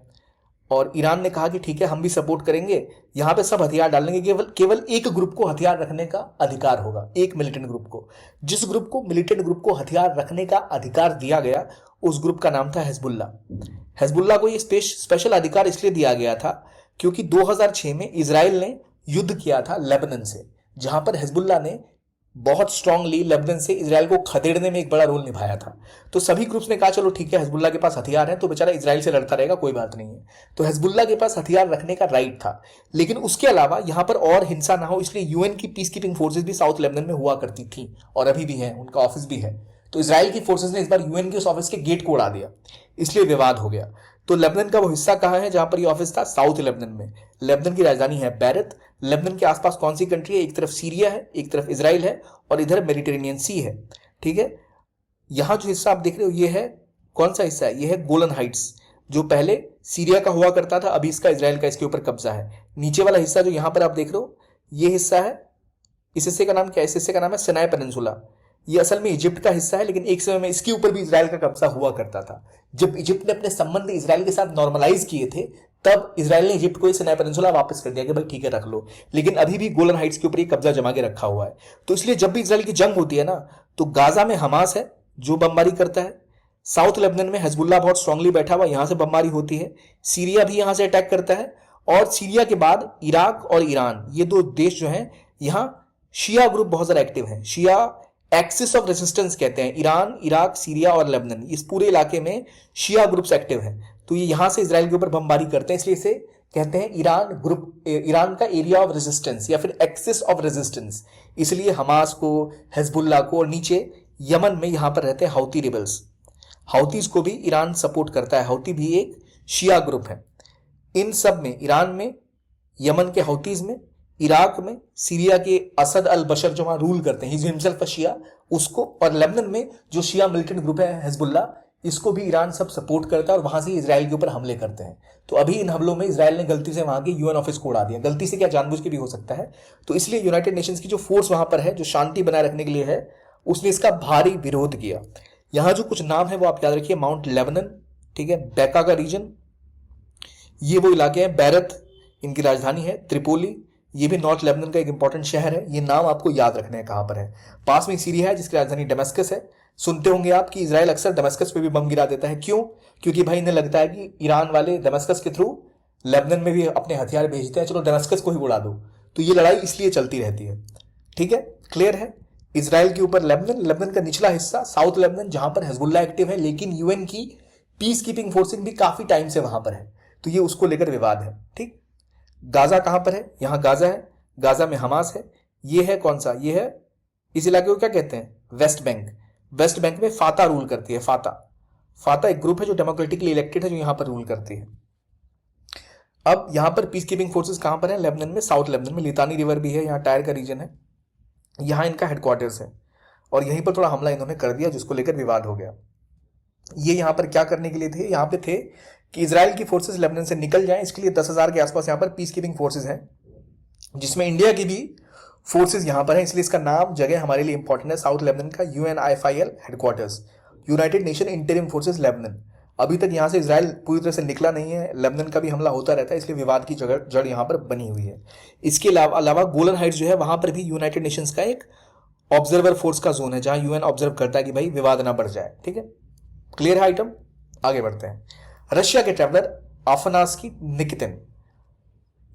और ईरान ने कहा कि ठीक है हम भी सपोर्ट करेंगे, यहां पे सब हथियार डालेंगे, केवल एक ग्रुप को हथियार रखने का अधिकार होगा, एक मिलिटेंट ग्रुप को। जिस मिलिटेंट ग्रुप को हथियार रखने का अधिकार दिया गया उस ग्रुप का नाम था हिजबुल्लाह। हिजबुल्लाह को ये स्पेशल अधिकार इसलिए दिया गया था क्योंकि 2006 में इसराइल ने युद्ध किया था लेबनान से, जहां पर हिजबुल्लाह ने बहुत स्ट्रांगली लेबनान से इसराइल को खदेड़ने में एक बड़ा रोल निभाया था। तो सभी ग्रुप्स ने कहा चलो ठीक है, हिजबुल्लाह के पास हथियार है तो बेचारा इसराइल से लड़ता रहेगा, कोई बात नहीं है। तो हिजबुल्लाह के पास हथियार रखने का राइट था। लेकिन उसके अलावा यहां पर और हिंसा ना हो इसलिए यूएन की पीस कीपिंग फोर्सेस भी साउथ लेबनान में हुआ करती थी, और अभी भी है, उनका ऑफिस भी है। तो इसराइल की फोर्सेस ने इस बार यूएन के उस ऑफिस के गेट को उड़ा दिया, इसलिए विवाद हो गया। तो लेबनान का वो हिस्सा कहाँ है जहां पर ये ऑफिस था? साउथ लेबनान में। लेबनान की राजधानी है बैरत। लेबनान के आसपास कौन सी कंट्री है? एक तरफ सीरिया है, एक तरफ इसराइल है, और इधर मेडिटेरेनियन सी है, ठीक है। यहां जो हिस्सा आप देख रहे हो ये है, कौन सा हिस्सा है? ये है गोलन हाइट्स, जो पहले सीरिया का हुआ करता था, अभी इसका इसराइल का इसके ऊपर कब्जा है। नीचे वाला हिस्सा जो यहां पर आप देख रहे हो ये हिस्सा है, इस हिस्से का नाम क्या है? इस हिस्से का नाम है सिनाई पेनिनसुला। ये असल में इजिप्ट का हिस्सा है, लेकिन एक समय में इसके ऊपर भी इसराइल का कब्जा हुआ करता था। जब इजिप्ट ने अपने संबंध इसराइल के साथ नॉर्मलाइज किए थे तब इसराइल ने इजिप्ट को ये सिनाई पेनिनसुला वापस कर दिया कि भाई ठीक है रख लो, लेकिन अभी भी गोलन हाइट्स के ऊपर ये कब्जा जमा के रखा हुआ है। तो इसलिए जब भी इसराइल की जंग होती है ना, तो गाजा में हमास है जो बमबारी करता है, साउथ लेबनान में हिजबुल्लाह बहुत स्ट्रांगली बैठा हुआ, यहां से बमबारी होती है, सीरिया भी यहां से अटैक करता है, और सीरिया के बाद इराक और ईरान, ये दो देश जो हैं यहां शिया ग्रुप बहुत ज्यादा एक्टिव हैं। शिया एक्सिस ऑफ रेजिस्टेंस कहते हैं। ईरान, इराक, सीरिया और लेबनान, इस पूरे इलाके में शिया ग्रुप्स एक्टिव हैं। तो ये यहां से इसराइल के ऊपर बमबारी करते हैं, इसलिए इसे कहते हैं ईरान का एरिया ऑफ रेजिस्टेंस या फिर एक्सिस ऑफ रेजिस्टेंस। इसलिए हमास को, हिजबुल्लाह को, और नीचे यमन में यहां पर रहते हैं हाउती रिबल्स। हाउतीज को भी ईरान सपोर्ट करता है। हाउती भी एक शिया ग्रुप है। इन सब में, ईरान में, यमन के हाउतीज में, इराक में सीरिया के असद अल बशर जो वहां रूल करते हैं, हिमसेल्फ शिया, उसको, और लेबनान में जो शिया मिलिटेंट ग्रुप है हिजबुल्लाह, इसको भी ईरान सब सपोर्ट करता है, और वहां से इसराइल के ऊपर हमले करते हैं। तो अभी इन हमलों में इसराइल ने गलती से वहां के यूएन ऑफिस को उड़ा दिया। गलती से क्या, जानबूझ के भी हो सकता है। तो इसलिए यूनाइटेड नेशंस की जो फोर्स वहां पर है, जो शांति बनाए रखने के लिए है, उसने इसका भारी विरोध किया। यहां जो कुछ नाम है वो आप याद रखिए, माउंट लेबनन, ठीक है, बैका का रीजन, ये वो इलाके हैं। बैरत इनकी राजधानी है, त्रिपोली, ये भी नॉर्थ लेबनान का एक इंपॉर्टेंट शहर है। ये नाम आपको याद रखने हैं कहां पर है। पास में सीरिया है जिसकी राजधानी दमिश्कस है। सुनते होंगे आप कि इजराइल अक्सर दमिश्कस पे भी बम गिरा देता है। क्यों? क्योंकि भाई इन्हें लगता है कि ईरान वाले दमिश्कस के थ्रू लेबनान में भी अपने हथियार भेजते हैं, चलो दमिश्कस को ही उड़ा दो। तो ये लड़ाई इसलिए चलती रहती है, ठीक है, क्लियर है। इसराइल के ऊपर लेबनान, लेबनान का निचला हिस्सा साउथ लेबनान, जहां पर हिजबुल्लाह एक्टिव है, लेकिन यूएन की पीस कीपिंग फोर्सिंग भी काफी टाइम से वहां पर है, तो ये उसको लेकर विवाद है, ठीक। गाजा कहां पर है? यहां गाजा है, गाजा में हमास है। ये है कौन सा? ये है, इस इलाके को क्या कहते हैं? West Bank. वेस्ट बैंक में फाता रूल करती है। फाता, फाता एक ग्रुप है जो डेमोक्रेटिकली इलेक्टेड है, जो यहां पर रूल करती है। अब यहां पर पीस कीपिंग फोर्सेस कहां पर है? लेबनान में, साउथ लेबनान में। लितानी रिवर भी है, यहाँ टायर का रीजन है, यहाँ इनका हेडक्वार्टर्स है। और यहीं पर थोड़ा हमला इन्होंने कर दिया, जिसको लेकर विवाद हो गया। ये यहां पर क्या करने के लिए थे? यहां पे थे कि इजराइल की फोर्सेस लेबनान से निकल जाएं, इसके लिए 10,000 के आसपास यहां पर पीस कीपिंग फोर्सेस हैं, जिसमें इंडिया की भी फोर्सेस यहां पर हैं। इसलिए इसका नाम, जगह हमारे लिए इंपॉर्टेंट है, साउथ लेबनान का UNIFIL headquarters, United nation interim forces Lebanon. अभी तक यहां से इजराइल पूरी तरह से निकला नहीं है, लेबनान का भी हमला होता रहता है, इसलिए विवाद की जड़ यहां पर बनी हुई है। इसके अलावा गोलन हाइट्स जो है, वहां पर भी यूनाइटेड नेशंस का एक ऑब्जर्वर फोर्स का जोन है, जहां UN ऑब्जर्व करता है कि भाई विवाद ना बढ़ जाए। ठीक है, क्लियर है आइटम? आगे बढ़ते हैं। रशिया के ट्रैवलर आफनास्की निकितिन,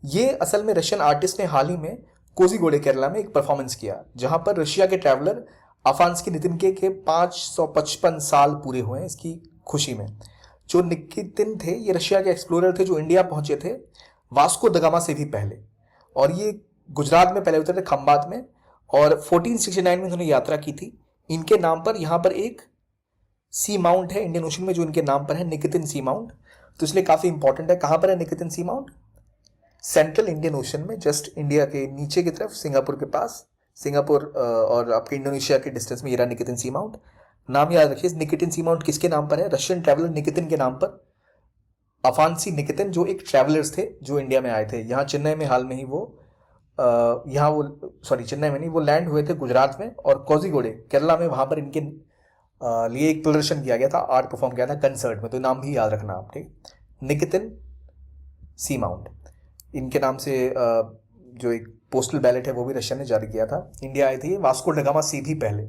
ये असल में रशियन आर्टिस्ट ने हाल ही में कोजिगोडे केरला में एक परफॉर्मेंस किया, जहां पर रशिया के ट्रैवलर आफांस्की नितिन के 555 साल पूरे हुए हैं, इसकी खुशी में। जो निकितिन थे, ये रशिया के एक्सप्लोरर थे जो इंडिया पहुंचे थे वास्को द गामा से भी पहले, और ये गुजरात में पहले उतरे थे, खंबात में, और 1469 में उन्होंने यात्रा की थी। इनके नाम पर यहाँ पर एक सी माउंट है इंडियन ओशन में, जो इनके नाम पर है, निकितिन सी माउंट। तो इसलिए काफी इंपॉर्टेंट है। कहां पर है निकितिन सी माउंट? सेंट्रल इंडियन ओशन में, जस्ट इंडिया के नीचे की तरफ, सिंगापुर के पास। सिंगापुर और आपके इंडोनेशिया के डिस्टेंस में ये रहा निकितिन सी माउंट। नाम याद रखिए, निकितिन सी माउंट किसके नाम पर है? रशियन ट्रैवलर निकितिन के नाम पर। अफांसी निकितिन जो एक ट्रैवलर्स थे जो इंडिया में आए थे, यहाँ चेन्नई में हाल में ही वो चेन्नई में नहीं, वो लैंड हुए थे गुजरात में, और कोजिगोडे केरला में, वहां पर इनके लिए एक प्रदर्शन किया गया था, आर्ट परफॉर्म किया था कंसर्ट में। तो नाम भी याद रखना आप, ठीक? निकितिन सी माउंट, इनके नाम से जो एक पोस्टल बैलेट है वो भी रशिया ने जारी किया था। इंडिया आई थी वास्को ड गामा से भी पहले।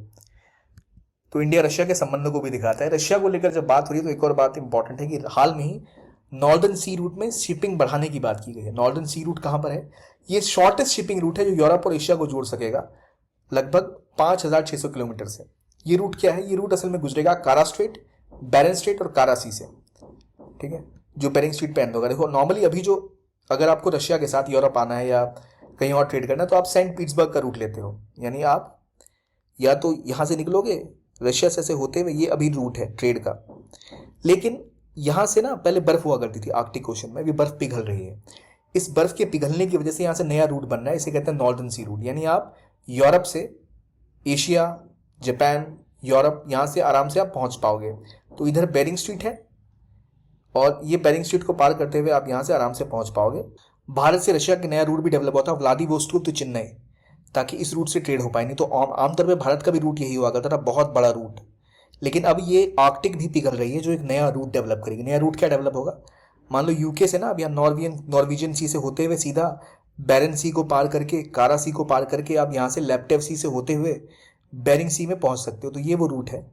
तो इंडिया रशिया के संबंधों को भी दिखाता है। रशिया को लेकर जब बात हो रही है तो एक और बात इंपॉर्टेंट है कि हाल में ही नॉर्दर्न सी रूट में शिपिंग बढ़ाने की बात की गई है। नॉर्दर्न सी रूट कहां पर है? ये शॉर्टेस्ट शिपिंग रूट है जो यूरोप और एशिया को जोड़ सकेगा, लगभग 5,600 किलोमीटर से। ये रूट क्या है? ये रूट असल में गुजरेगा कारा स्ट्रेट, बैरन स्ट्रेट और कारा सी से, ठीक है, जो बेरिंग स्ट्रेट पे एंड होगा। देखो नॉर्मली अभी जो, अगर आपको रशिया के साथ यूरोप आना है या कहीं और ट्रेड करना है तो आप सेंट पीटर्सबर्ग का रूट लेते हो, यानी आप या तो यहां से निकलोगे रशिया से होते हुए, ये अभी रूट है ट्रेड का। लेकिन यहां से ना पहले बर्फ हुआ करती थी आर्कटिक ओशन में, अभी बर्फ पिघल रही है। इस बर्फ के पिघलने की वजह से यहां से नया रूट बन रहा है, इसे कहते हैं नॉर्दर्न सी रूट। यानी आप यूरोप से एशिया, जापान, यूरोप, यहां से आराम से आप पहुंच पाओगे। तो इधर बेरिंग स्ट्रीट है, और ये बेरिंग स्ट्रीट को पार करते हुए आप यहां से आराम से पहुंच पाओगे। भारत से रशिया का नया रूट भी डेवलप होता है, व्लादिवोस्टोक टू चेन्नई, ताकि इस रूट से ट्रेड हो पाए। नहीं तो आमतौर पर भारत का भी रूट यही हुआ करता था, बहुत बड़ा रूट। लेकिन अब ये आर्कटिक भी पिघल रही है, जो एक नया रूट डेवलप करेगी। नया रूट क्या डेवलप होगा? मान लो यूके से ना, अब यहाँ नॉर्वेजियन सी से होते हुए सीधा बैरन सी को पार करके, कारा सी को पार करके आप यहाँ से लेप्टेव सी से होते हुए बेरिंग सी में पहुंच सकते हो। तो ये वो रूट है,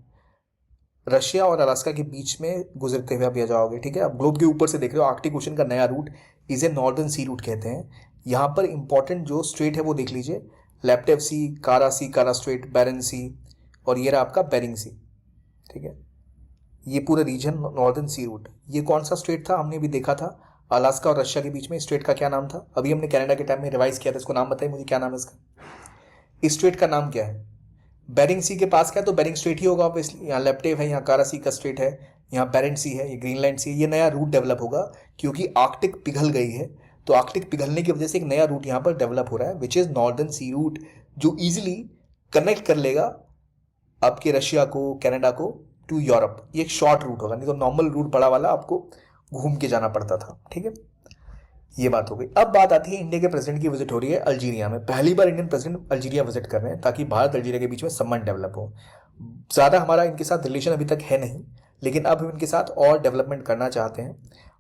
रशिया और अलास्का के बीच में गुजरते हुए आप यहाँ जाओगे, ठीक है। आप ग्लोब के ऊपर से देख रहे हो, आर्कटिक ओशन का नया रूट, इसे नॉर्दर्न सी रूट कहते हैं। यहाँ पर इंपॉर्टेंट जो स्ट्रेट है वो देख लीजिए, लेप्टेव सी, कारा स्ट्रेट, बैरन सी, और ये रहा आपका बेरिंग सी, ठीक है। ये पूरा रीजन नॉर्दर्न सी रूट। ये कौन सा स्ट्रेट था? हमने भी देखा था, अलास्का और रशिया के बीच में। स्ट्रेट का क्या नाम था? अभी हमने कनाडा के टाइम में रिवाइज किया था, इसको नाम बताइए मुझे, क्या नाम है इसका? इस स्ट्रेट का नाम क्या है? बेरिंग सी के पास क्या है तो बेरिंग स्ट्रेट ही होगा ऑब्वियसली। यहाँ लेप्टेव है, यहाँ कारा सी का स्ट्रेट है, यहाँ बेरेंट सी है, ये ग्रीनलैंड सी है। ये नया रूट डेवलप होगा क्योंकि आर्कटिक पिघल गई है, तो आर्कटिक पिघलने की वजह से एक नया रूट यहाँ पर डेवलप हो रहा है, which is northern sea route, जो इजिली कनेक्ट कर लेगा आपके रशिया को, कनाडा को टू यूरोप। ये एक शॉर्ट रूट होगा, नहीं तो नॉर्मल रूट बड़ा वाला आपको घूम के जाना पड़ता था, ठीक है। ये बात हो गई। अब बात आती है, इंडिया के प्रेसिडेंट की विजिट हो रही है अल्जीरिया में। पहली बार इंडियन प्रेसिडेंट अल्जीरिया विजिट कर रहे हैं, ताकि भारत अल्जीरिया के बीच में संबंध डेवलप हो। ज़्यादा हमारा इनके साथ रिलेशन अभी तक है नहीं, लेकिन अब हम इनके साथ और डेवलपमेंट करना चाहते हैं।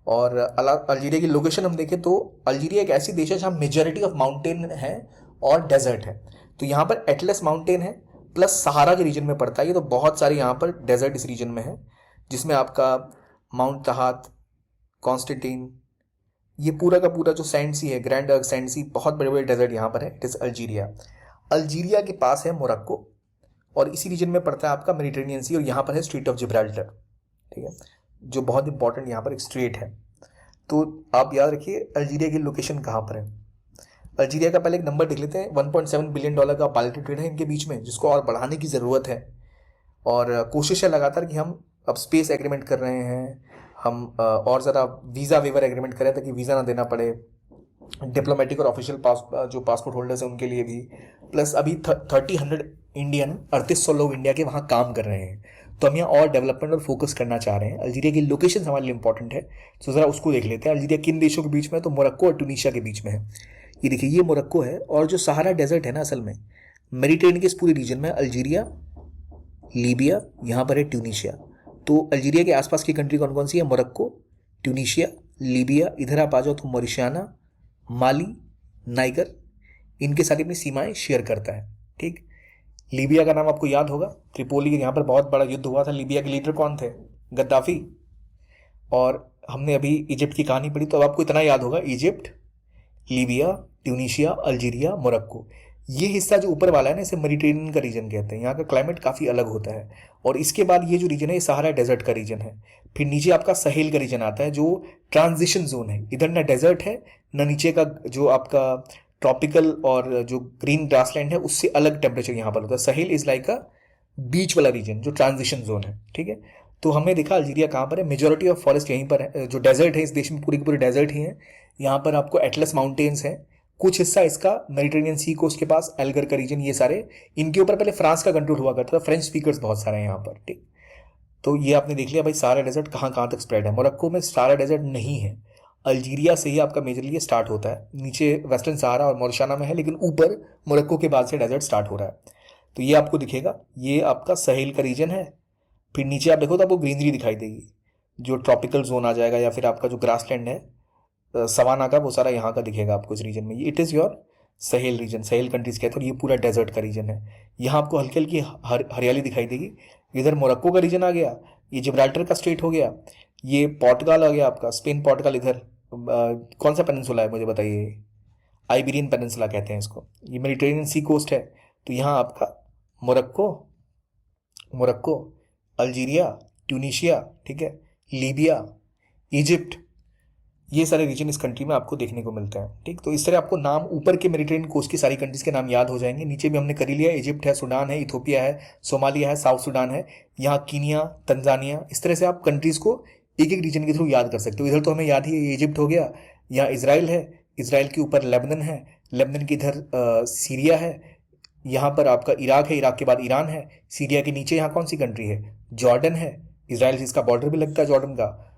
और अल्जीरिया की लोकेशन हम देखें तो अल्जीरिया एक ऐसी देश है जहाँ मेजॉरिटी ऑफ माउंटेन है और डेजर्ट है। तो यहाँ पर एटलस माउंटेन है, प्लस सहारा के रीजन में पड़ता है ये, तो बहुत सारे यहाँ पर डेजर्ट इस रीजन में है, जिसमें आपका माउंट तहात, कॉन्स्टेंटीन, ये पूरा का पूरा जो सैंड सी है, ग्रैंड अर्क सैंड सी, बहुत बड़े बड़े डेजर्ट यहाँ पर है। It is Algeria. अल्जीरिया के पास है मोरक्को, और इसी रीजन में पड़ता है आपका मेडिटेरेनियन सी, और यहाँ पर है स्ट्रेट ऑफ जिब्राल्टर, ठीक है, जो बहुत इंपॉर्टेंट यहाँ पर एक स्ट्रेट है। तो आप याद रखिए अल्जीरिया की लोकेशन कहाँ पर है। अल्जीरिया का पहले एक नंबर देख लेते हैं। $1.7 बिलियन का बायलेटरल ट्रेड है इनके बीच में, जिसको और बढ़ाने की ज़रूरत है। और कोशिश है लगातार कि हम अब स्पेस एग्रीमेंट कर रहे हैं, हम और ज़रा वीज़ा वेवर एग्रीमेंट करें ताकि वीज़ा ना देना पड़े डिप्लोमेटिक और ऑफिशियल जो पासपोर्ट होल्डर्स हैं उनके लिए भी। प्लस अभी 30-100 इंडियन 3800 लोग इंडिया के वहाँ काम कर रहे हैं, तो हम यहाँ और डेवलपमेंट और फोकस करना चाह रहे हैं। अल्जीरिया की लोकेशन हमारे लिए इंपॉर्टेंट है, तो ज़रा उसको देख लेते हैं। अल्जीरिया किन देशों के बीच में है, तो मोरक्को और ट्यूनीशिया के बीच में है। ये देखिए, ये मोरक्को है, और जो सहारा डेजर्ट है ना, असल में मेडिटेरेनियन के इस पूरे रीजन में अल्जीरिया, लीबिया, यहाँ पर है ट्यूनीशिया। तो अल्जीरिया के आसपास की कंट्री कौन कौन सी है? Morocco, Tunisia, Libya. इधर आप आ जाओ तो मॉरिशियाना, माली, नाइगर, इनके साथ अपनी सीमाएं शेयर करता है। ठीक, लीबिया का नाम आपको याद होगा, त्रिपोली के यहाँ पर बहुत बड़ा युद्ध हुआ था। लीबिया के लीडर कौन थे? गद्दाफी। और हमने अभी इजिप्ट की कहानी पढ़ी, तो अब आपको इतना याद होगा, Egypt, Libya, Tunisia, Algeria, Morocco. ये हिस्सा जो ऊपर वाला है ना, इसे मेडिटेरेनियन का रीजन कहते हैं। यहाँ का क्लाइमेट काफ़ी अलग होता है। और इसके बाद ये जो रीजन है, ये सहारा डेजर्ट का रीजन है। फिर नीचे आपका सहेल का रीजन आता है, जो ट्रांजिशन जोन है। इधर ना डेजर्ट है, ना नीचे का जो आपका ट्रॉपिकल और जो ग्रीन ग्रासलैंड है उससे अलग टेम्परेचर यहाँ पर होता है। सहेल इज लाइक अ बीच वाला रीजन, जो ट्रांजिशन जोन है। ठीक है, तो हमने देखा अल्जीरिया कहाँ पर है। मेजोरिटी ऑफ फॉरेस्ट यहीं पर है। जो डेजर्ट है इस देश में पूरी की पूरी डेजर्ट ही है। यहाँ पर आपको एटलस माउंटेन्स हैं, कुछ हिस्सा इसका मेडिटेरेनियन सी कोस्ट के पास, एल्गर का रीजन, ये सारे इनके ऊपर पहले फ्रांस का कंट्रोल हुआ करता था। फ्रेंच स्पीकर्स बहुत सारे हैं यहाँ पर। ठीक, तो ये आपने देख लिया भाई, सारा डेजर्ट कहाँ कहाँ तक स्प्रेड है। मोरक्को में सारा डेजर्ट नहीं है, अल्जीरिया से ही आपका मेजरली स्टार्ट होता है। नीचे वेस्टर्न सहारा और मॉरिशाना में है, लेकिन ऊपर मोरक्को के बाद से डेजर्ट स्टार्ट हो रहा है। तो ये आपको दिखेगा, ये आपका सहेल का रीजन है। फिर नीचे आप देखो तो आपको ग्रीनरी दिखाई देगी, जो ट्रॉपिकल जोन आ जाएगा, या फिर आपका जो ग्रासलैंड है सवाना का, वो सारा यहाँ का दिखेगा आपको इस रीजन में। It is your Sahel region, Sahel countries कहते हैं। और ये पूरा डेजर्ट का रीजन है। यहाँ आपको हल्की हल्की हरियाली दिखाई देगी। इधर मोरक्को का रीजन आ गया, ये जिब्राल्टर का स्टेट हो गया, ये पोर्टुगाल आ गया आपका, स्पेन, पोर्टुगाल। इधर कौन सा पेनिनसुला है मुझे बताइए? आइबेरियन पेनिनसुला कहते हैं इसको। ये मेडिटेरेनियन सी कोस्ट है। तो यहाँ आपका मोरक्को, मोरक्को, अल्जीरिया, ट्यूनीशिया, ठीक है, लीबिया, इजिप्ट, ये सारे रीजन इस कंट्री में आपको देखने को मिलते हैं। ठीक, तो इस तरह आपको नाम ऊपर के मेडिटेरेनियन कोस्ट की सारी कंट्रीज के नाम याद हो जाएंगे। नीचे भी हमने कर ही लिया, इजिप्ट है, सूडान है, इथोपिया है, सोमालिया है, साउथ सूडान है, यहाँ कीनिया, तंजानिया। इस तरह से आप कंट्रीज को एक एक रीजन के थ्रू याद कर सकते हो। इधर तो हमें याद ही है, इजिप्ट हो गया, यहाँ इसराइल है, इसराइल के ऊपर लेबनन है, लेबनन के इधर सीरिया है, यहाँ पर आपका इराक है, इराक के बाद ईरान है, सीरिया के नीचे यहाँ कौन सी कंट्री है? जॉर्डन है, इसराइल से इसका बॉर्डर भी लगता है जॉर्डन का।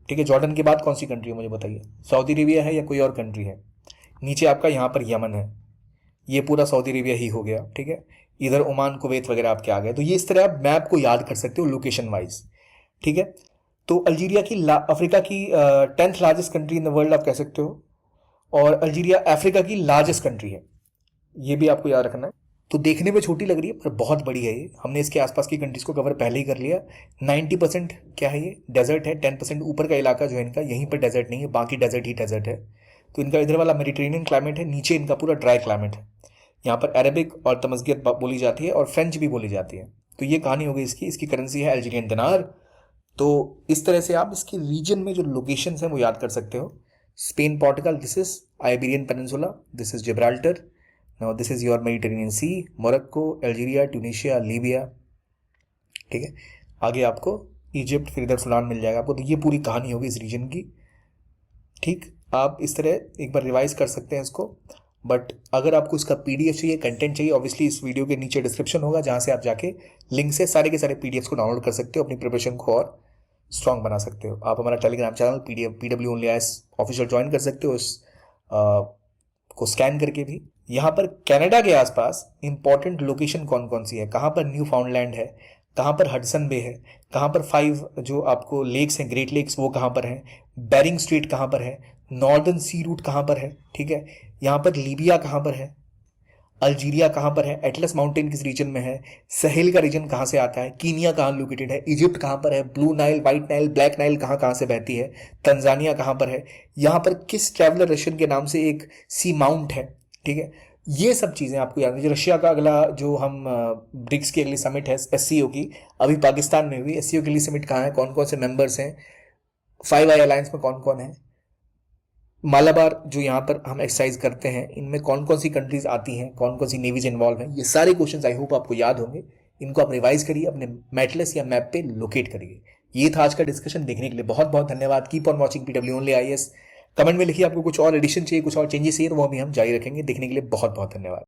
ठीक है, जॉर्डन के बाद कौन सी कंट्री है मुझे बताइए? सऊदी अरेबिया है या कोई और कंट्री है? नीचे आपका यहाँ पर यमन है, ये पूरा सऊदी अरेबिया ही हो गया। ठीक है, इधर ओमान, कुवैत वगैरह आपके आ गए। तो ये इस तरह आप मैप को याद कर सकते हो लोकेशन वाइज। ठीक है, तो अल्जीरिया की अफ्रीका की 10th largest country in the world आप कह सकते हो, और अल्जीरिया अफ्रीका की लार्जेस्ट कंट्री है, ये भी आपको याद रखना है। तो देखने में छोटी लग रही है पर बहुत बड़ी है ये। हमने इसके आसपास की कंट्रीज को कवर पहले ही कर लिया। 90% क्या है ये? डेजर्ट है। 10% ऊपर का इलाका जो है इनका, यहीं पर डेजर्ट नहीं है, बाकी डेजर्ट ही डेजर्ट है। तो इनका इधर वाला मेडिटेरेनियन क्लाइमेट है, नीचे इनका पूरा ड्राई क्लाइमेट है। यहाँ पर अरबिक और तमज़गियत बोली जाती है और फ्रेंच भी बोली जाती है। तो ये कहानी हो गई इसकी। इसकी करेंसी है अल्जीरियन दिनार। तो इस तरह से आप इसकी रीजन में जो लोकेशन हैं वो याद कर सकते हो। Spain, Portugal, this is Iberian peninsula, this is Gibraltar, now this is your Mediterranean sea, Morocco, Algeria, Tunisia, Libya. ठीक है, आगे आपको इजिप्ट, फिर इधर सूडान मिल जाएगा आपको। तो ये पूरी कहानी होगी इस रीजन की। ठीक, आप इस तरह एक बार रिवाइज कर सकते हैं इसको। बट अगर आपको इसका पीडीएफ चाहिए, कंटेंट चाहिए, ऑब्वियसली इस वीडियो के नीचे डिस्क्रिप्शन होगा, जहाँ से आप जाके लिंक से सारे के सारे पीडीएफ को डाउनलोड कर सकते हो, अपनी प्रिपरेशन को और स्ट्रॉन्ग बना सकते हो। आप हमारा Telegram channel PW Only IAS official join कर सकते हो, इस को स्कैन करके भी। यहाँ पर कनाडा के आसपास इंपॉर्टेंट लोकेशन कौन कौन सी है, कहाँ पर न्यू फाउंडलैंड है, कहाँ पर हडसन बे है, कहाँ पर 5 जो आपको लेक्स हैं, ग्रेट लेक्स, वो कहाँ पर हैं, बेरिंग स्ट्रेट कहाँ पर है, नॉर्दर्न सी रूट कहाँ पर है। ठीक है, यहाँ पर लीबिया कहाँ पर है, अल्जीरिया कहाँ पर है, एटलस माउंटेन किस रीजन में है, सहेल का रीजन कहाँ से आता है, कीनिया कहाँ लोकेटेड है, इजिप्ट कहाँ पर है, blue Nile, white Nile, black Nile कहाँ कहाँ से बहती है, तंजानिया कहाँ पर है, यहाँ पर किस ट्रैवलर रशियन के नाम से एक सी माउंट है। ठीक है, ये सब चीज़ें आपको याद है। रशिया का अगला जो हम ब्रिक्स की अगली समिट है SCO की, अभी पाकिस्तान में हुई। SCO की अगली समिट कहाँ है, कौन कौन से मेंबर्स हैं, 5 आई अलायंस में कौन कौन है, मालाबार जो यहाँ पर हम एक्सरसाइज करते हैं, इनमें कौन कौन सी कंट्रीज आती हैं, कौन कौन सी नेवीज इन्वॉल्व हैं, ये सारे क्वेश्चंस आई होप आपको याद होंगे। इनको आप रिवाइज करिए, अपने मैटलेस या मैप पे लोकेट करिए। ये था आज का डिस्कशन। देखने के लिए बहुत बहुत धन्यवाद। Keep on watching PW only IAS. Comment में लिखिए आपको कुछ और एडिशन चाहिए, कुछ और चेंजेस चाहिए, तो वो भी हम जारी रखेंगे। देखने के लिए बहुत बहुत धन्यवाद।